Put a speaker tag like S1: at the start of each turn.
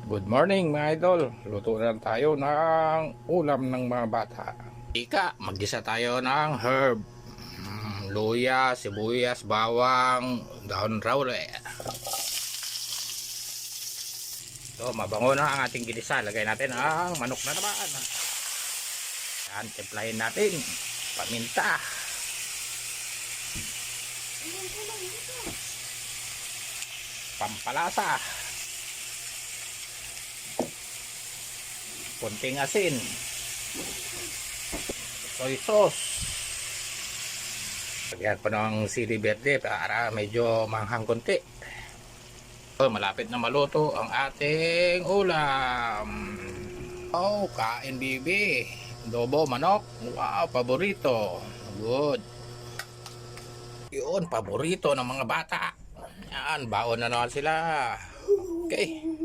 S1: Good morning mga idol. Luto na tayo ng ulam ng mga bata. Ika, maggisa tayo ng herb. Luya, sibuyas, bawang, dahon raule. So, mabango na ang ating ginisa. Lagay natin ang manok na naman. Yan, timplahin natin. Paminta. Pampalasa. Kunting asin, soy sauce, lagyan pa ng sili verde para medyo manghang konti. So, malapit na maluto ang ating ulam. Oh, kain bibi, adobo manok. Wow, paborito. Good. Yun, paborito ng mga bata. Yan, baon na naman sila. Okay.